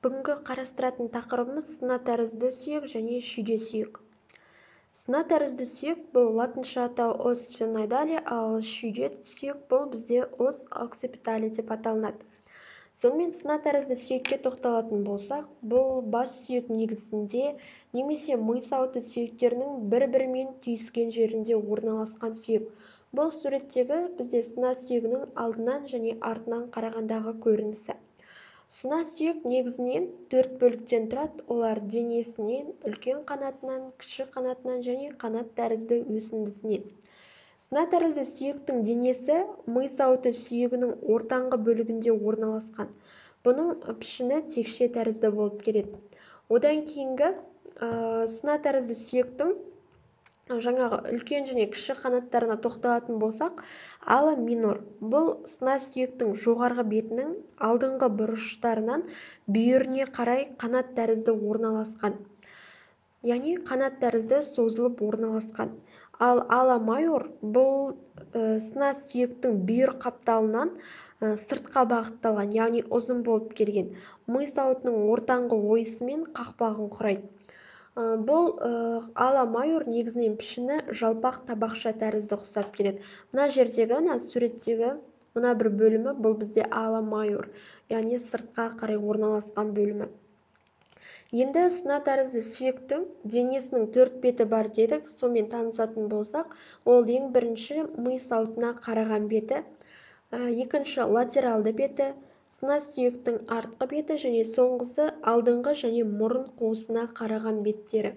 Бүгінгі қарастыратын тақырыбымыз сына тәрізді сүйек және шүйде сүйек. Сына тәрізді сүйек бұл латынша атау ос синоидале, ал шүйде сүйек бұл бізде ос оксипитале деп аталынады. Сонымен сына тәрізді сүйекке тоқталатын болсақ, бұл бас сүйек негізінде немесе ми сауыты сүйектерінің бір-бірімен түйіскен жерінде орналасқан сүйек. Бұл суреттегі бізде сына сүйегінің алдынан және артынан қарағандағы көрінісі. Сына сүйек негізінен 4 бөліктен тұрады. Олар денесінен, үлкен қанатынан, кіші қанатынан және қанат тәрізді өсіндісінен. Сына тәрізді сүйектің денесі ми сауыты сүйегінің ортаңғы бөлігінде орналасқан. Бұның пішіні текше тәрізді болып келеді. Одан кейінгі сына тәрізді сүйектің жаңағы үлкен және кіші қанаттарына тоқталатын болсақ, ала минор бұл сына сүйектің жоғарғы бетінің алдыңғы бұрыштарынан бүйіріне қарай қанат тәрізді орналасқан. Яғни қанат тәрізді созылып орналасқан. Ал ала майор бұл сына сүйектің бүйір қапталынан сыртқа бағытталған, яғни ұзын болып келген. Ми сауытының ортаңғы ойысы мен қақпағын құрайды. Бұл ала майор негізінен пішіні жалпақ табақша тәрізді ұқсап келеді. Мына жердегі, суреттегі мына бір бөлімі бұл бізде ала майор, яғни сыртқа қарай орналасқан бөлімі. Енді сына тәрізді сүйектің денесінің 4 беті бар дедік, сонымен танысатын болсақ, ол ең бірінші ми сауытына қараған беті, екінші латералды беті, сына сүйектің артқы беті және соңғысы алдыңғы және мұрын қуысына қараған беттері.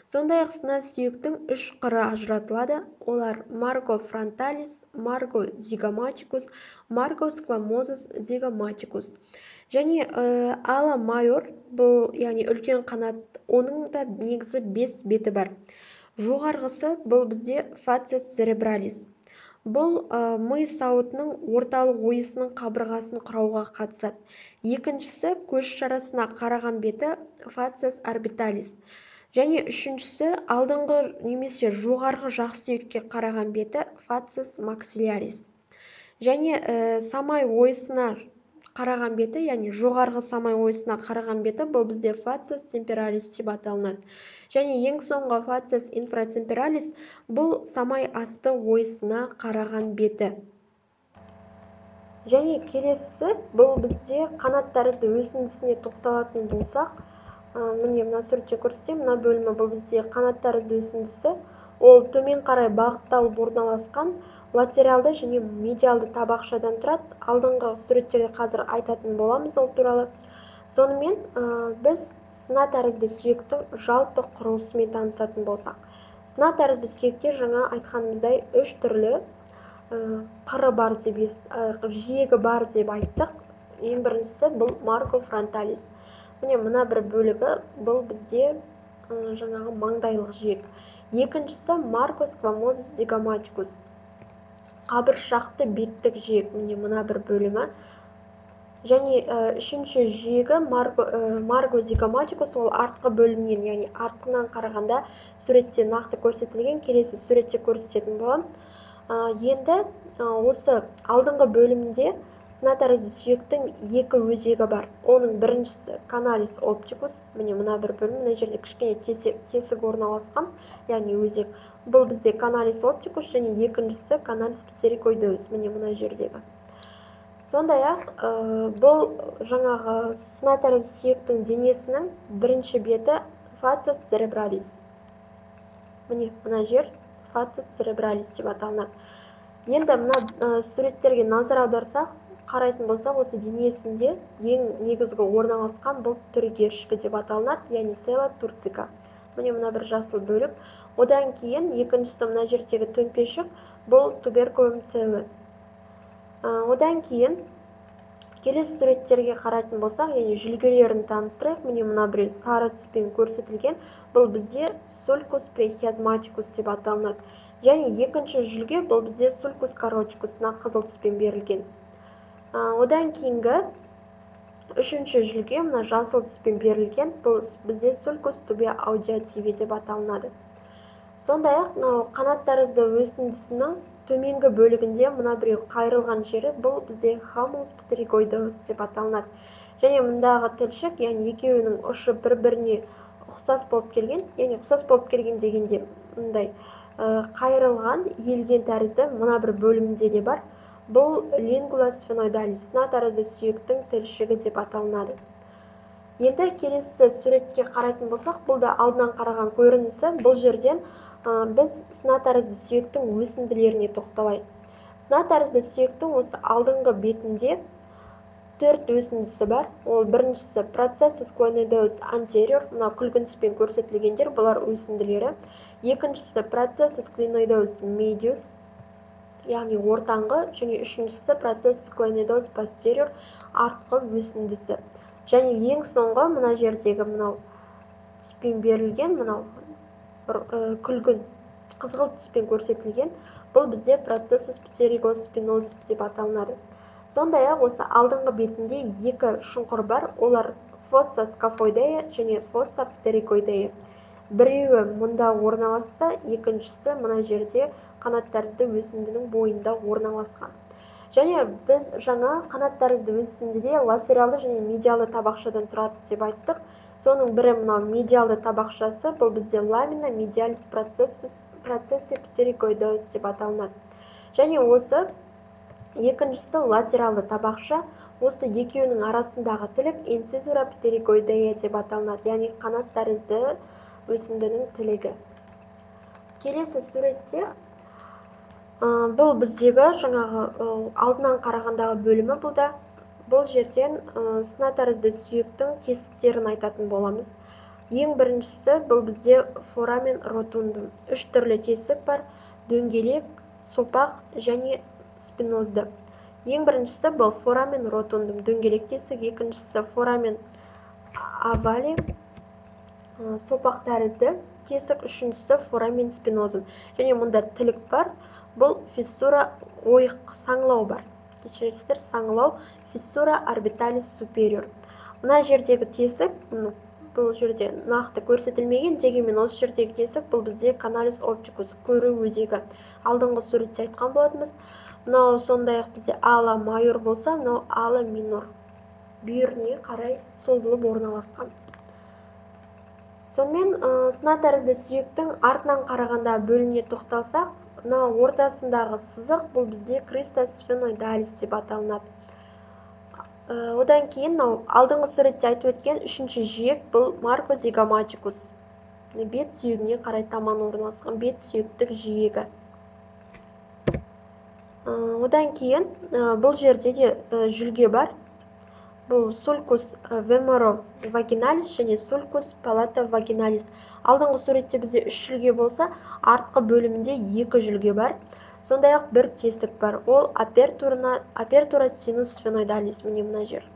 Сондай-ақ сына сүйектің 3 қыры ажыратылады. Олар марго фронталис, марго зигоматикус, марго сквамозус зигоматикус. Және ала майор бұл яғни үлкен қанат, оның да негізі 5 беті бар. Жоғарғысы бұл бізде фациас церебралис. Бұл ми сауытының орталық ойысының қабырғасын құрауға қатысады. Екіншісі көз шарасына қараған беті фациас орбиталис. Және үшіншісі алдыңғы немесе жоғарғы жақ сүйекке қараған беті фациас максиллярис. Және самай ойысына қараған беті, яғни жоғарғы самай ойысына қараған беті бұл бізде фациас темпералис деп аталынады. Және ең соңғы фациас инфратемпералис бұл самай асты ойысына қараған беті. Және келесі бұл бізде қанат тәрізді өсіндісіне тоқталатын болсақ, міне мына суретте көрсетемін, мына бөлімі бұл бізде қанат тәрізді өсіндісі. Ол төмен қарай бағытталып орналасқан латералды және медиалды табақшадан тұрады. Алдыңғы суреттерде қазір айтатын боламыз ол туралы. Сонымен біз сына тәрізді сүйектің жалпы құрылысымен танысатын болсақ. Сына тәрізді сүйекте жаңа айтқанымыздай 3 түрлі қыры бар деп жиегі бар деп айттық. Ең біріншісі бұл марго фронталис. Міне мына бір бөлігі бұл бізде жаңағы маңдайлық жиек. Екіншісі марго сквамозус зигоматикус. Қабыршақты беттік жиек, міне мына бір бөлімі. Және үшінші жиегі марго зигоматикус, ол артқы бөлімнен, яғни артқынан қарағанда суретте нақты көрсетілген, келесі суретте көрсететін болам. Енді осы алдыңғы бөлімінде сына тәрізді сүйектің 2 өзегі бар. Оның біріншісі каналис оптикус, міне мына бір бөлім, мына жерде кішкене тесік орналасқан, яғни өзек. Бұл бізде каналис оптикус және екіншісі каналис птерикоидеус, міне мына жердегі. Сондай-ақ бұл жаңағы сына тәрізді сүйектің денесінің бірінші беті фациас церебралис. Міне мына жер фациас церебралис деп аталынады. Енді мына суреттерге назар аударсақ, қарайтын болсақ, осы денесінде ең негізгі орналасқан бұл түргешкі деп аталынады, яғни села турцика. Міне мына бір жасыл бөлік. Одан кейін екіншісі мына жердегі төмпешік, бұл туберкулум целі. Одан кейін келесі суреттерге қарайтын болсақ, яғни жүлгелерін таныстырайық. Міне мына бір сары түспен көрсетілген, бұл бізде сулькус прехиазматикус деп аталынады. Және екінші жүлге бұл бізде сулькус каротикусына қызыл түспен берілген. Одан кейінгі үшінші жүлге мына жасыл түспен берілген, бұл бізде сулькус тубе аудиативе деп аталынады. Сондай-ақ қанат тәрізді өсіндісінің төменгі бөлігінде мына біреу қайрылған жері, бұл бізде хамус птерикоидеус деп аталынады. және мұндағы тілшік, яғни екеуінің ұшы бір-біріне ұқсас болып келген, яғни ұқсас болып келген дегенде мындай қайырылған, иілген тәрізді мына бір бөлімінде де бар. Бұл лингула сфеноидалис, сына тәрізді сүйектің тілшігі деп аталынады. Енді келесі суретке қарайтын болсақ, бұл да алдынан қараған көрінісі. Бұл жерден біз сына тәрізді сүйектің өсінділеріне тоқталайық. Сына тәрізді сүйектің осы алдыңғы бетінде 4 өсіндісі бар. Ол біріншісі процессус клоноидеус anterior, мына күлгін түспен көрсетілгендер, бұлар өсінділері. Екіншісі процессус клоноидеус medius, яғни ортаңғы, және үшіншісі процессус клоноидеус posterior, артқы өсіндісі. Және ең соңғы мына жердегі мынау түспен берілген, мынау күлгін қызғылт түспен көрсетілген, бұл бізде процессус pterygospinosus деп аталынады. Сондай-ақ осы алдыңғы бетінде екі шұңқыр бар, олар fossa scaphoidea және fossa pterygoidea. Біреуі мұнда орналасса, екіншісі мына жерде қанат тәрізді өсіндінің бойында орналасқан. Және біз жаңа қанат тәрізді өсіндіде латералды және медиалды табақшадан тұрады деп айттық. Соның бірі мынау медиалды табақшасы, бұл бізде ламина медиалис процесси pterygoideus деп аталынады. Және осы екіншісі латералды табақша, осы екеуінің арасындағы тілік инцизура pterygoidea деп аталынады, яғни қанат тәрізді өсіндінің тілігі. Келесі суретте бұл біздегі жаңағы алдынан қарағандағы бөлімі бұлда. Бұл жерден сына тәрізді сүйектің кесіктерін айтатын боламыз. Ең біріншісі бұл бізде форамен ротундум. 3 түрлі кесік бар: дөңгелек, сопақ және спинозды. Ең біріншісі бұл форамен ротундум, дөңгелек кесік, екіншісі форамен овали, сопақ тәрізді кесік, үшіншісі форамен спинозум. Және мұнда тілік бар. Бұл фиссура ойық, саңылау бар. Кешірерсіздер, саңылау фиссура орбиталис superior. Мына жердегі тесік, бұл жерде нақты көрсетілмеген, дегенмен осы жердегі тесік бұл бізде каналис оптикус, көру өзегі. Алдыңғы суретте айтқан болатынбыз. Мынау сондай-ақ бізде ала майор болса, мынау ала минор, бүйіріне қарай созылып орналасқан. Сонымен сына тәрізді сүйектің артынан қарағанда бөліміне тоқталсақ, мына ортасындағы сызық бұл бізде криста сфеноидалис деп аталынады. Одан кейін алдыңғы суретте айтып өткен үшінші жиек бұл маркозигоматикус, бет сүйегіне қарай таман орналасқан бет сүйектік жиегі. Одан кейін бұл жерде де жүлге бар. Бұл sulcus femoro-vaginalis және sulcus palata-vaginalis. Алдыңғы суретте бізде 3 жүлге болса, артқы бөлімінде 2 жүлге бар. Сондай-ақ бір тесік бар. Ол apertura sinus sphenoidalis, міне мына жер.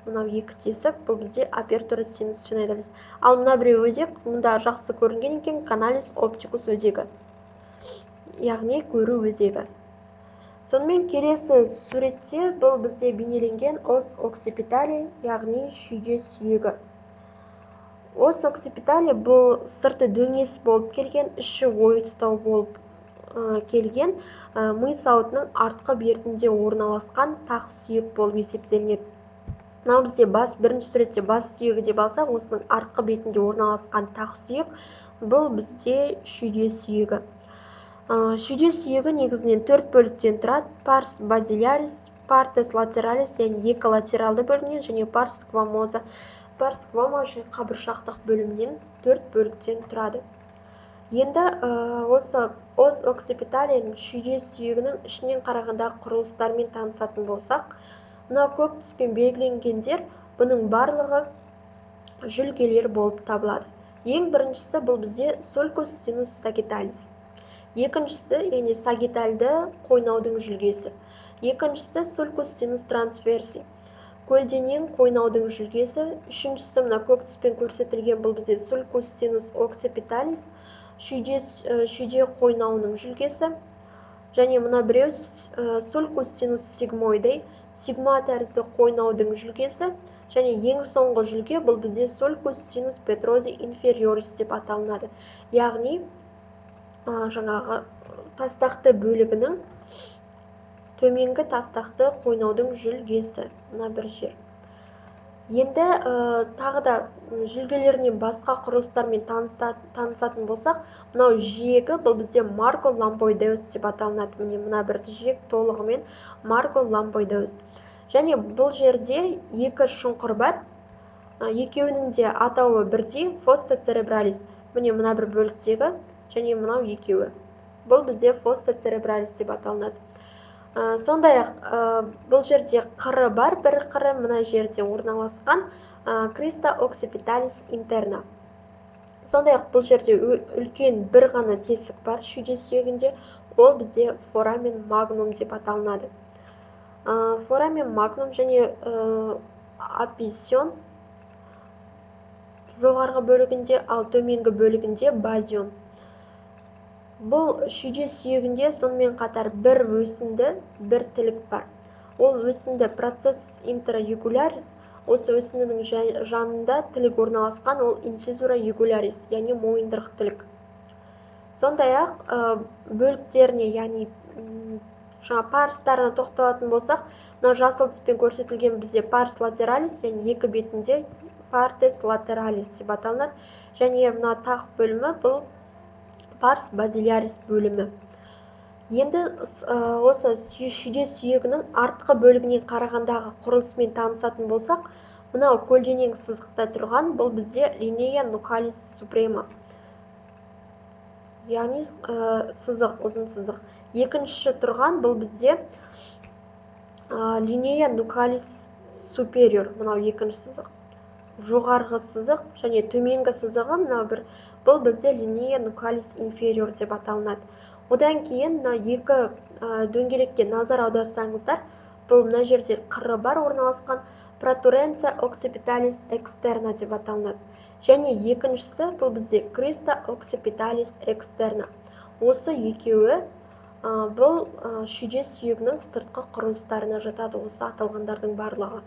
Мынау 2 тесік, бұл бізде apertura sinus sphenoidalis. Ал мына біреу өзек, мұнда жақсы көрінген екен, canalus opticus өзегі, яғни көру өзегі. Сонымен келесі суретте бұл бізде бейнеленген os occipitali, яғни шүйде сүйегі. Os occipitali бұл сырты дөңес болып келген, іші ойыстау болып келген, ми сауытының артқы бертінде орналасқан тақ сүйек болып есептелінеді. Мынау бізде бірінші суретте бас сүйегі деп алсақ, осының артқы бетінде орналасқан тақ сүйек, бұл бізде шүйде сүйегі. Шүйде сүйегі негізінен 4 бөліктен тұрады: парс базилярис, партес латералис, яғни 2 латералды бөлімнен, және парс сквамоза, қабыршақтық бөлімнен 4 бөліктен тұрады. Енді осы os occipitali'ның шүйде сүйегінің ішінен қарағандағы құрылыстармен танысатын болсақ, мына көк түспен белгіленгендер бұның барлығы жүлгелер болып табылады. Ең біріншісі бұл бізде sulcus sinus sagittalis. Екіншісі, яғни сагитальды қойнаудың жүлгесі. Екіншісі sulcus sinus transversi, көлденең қойнаудың жүлгесі. Үшіншісі мына көк түспен көрсетілген бұл бізде sulcus sinus occipitalis, шүйде қойнауының жүлгесі. Және мына біреу sulcus sinus sigmoidei, сигма тәрізді қойнаудың жүлгесі. Және ең соңғы жүлге бұл бізде sulcus sinus petrosi inferioris деп аталынады. Яғни жаңағы тастақты бөлігінің төменгі тастақты қойнаудың жүлгесі. Мына бір жер. Енді тағы да жүлгелерінен басқа құрылыстармен танысатын болсақ, мынау жиегі бұл бізде марго ламбойдеус деп аталынады. Міне мына бір жиек толығымен марго ламбойдеус. Және бұл жерде екі шұңқыр бар. Екеуінің де атауы бірдей, фосса церебралис. Міне мына бір бөліктегі және мынау екеуі. Бұл бізде фосса церебралис деп аталынады. Сондай-ақ бұл жерде қыры бар, бір қыры мына жерде орналасқан криста оксипиталис интерна. Сондай-ақ бұл жерде үлкен бір ғана тесік бар шүйде сүйегінде, ол бізде форамен магнум деп аталынады. Форамен магнум және аписион жоғарғы бөлігінде, ал төменгі бөлігінде базион. Бұл шүйде сүйегінде сонымен қатар бір өсінді, бір тілік бар. Ол өсінді процессус интраюгулярис, осы өсіндінің жанында тілік орналасқан, ол инцизура югулярис, яғни мойындырық тілік. Сондай-ақ бөліктеріне, яғни парыстарына тоқталатын болсақ, мына жасыл түспен көрсетілген бізде парс латералис, яғни екі бетінде партес латералис деп аталынады. Және мына тақ бөлімі бұл парс базилярис бөлімі. Енді осы шүйде сүйегінің артқы бөлігіне қарағандағы құрылысымен танысатын болсақ, мынау көлденең сызықта тұрған бұл бізде линея нухалис супрема. Яғни сызық, ұзын сызық. Екіншісі тұрған бұл бізде линея нухалис супериор, мынау екінші сызық. Жоғарғы сызық және төменгі сызығы мынау бір, бұл бізде линея нухалис инфериор деп аталынады. Одан кейін екі дөңгелекке назар аударсаңыздар, бұл мына жерде қыры бар орналасқан протуренция оксипиталис экстерна деп аталынады. Және екіншісі бұл бізде криста оксипиталис экстерна. Осы екеуі бұл шүйде сүйегінің сыртқы құрылыстарына жатады, осы аталғандардың барлығы.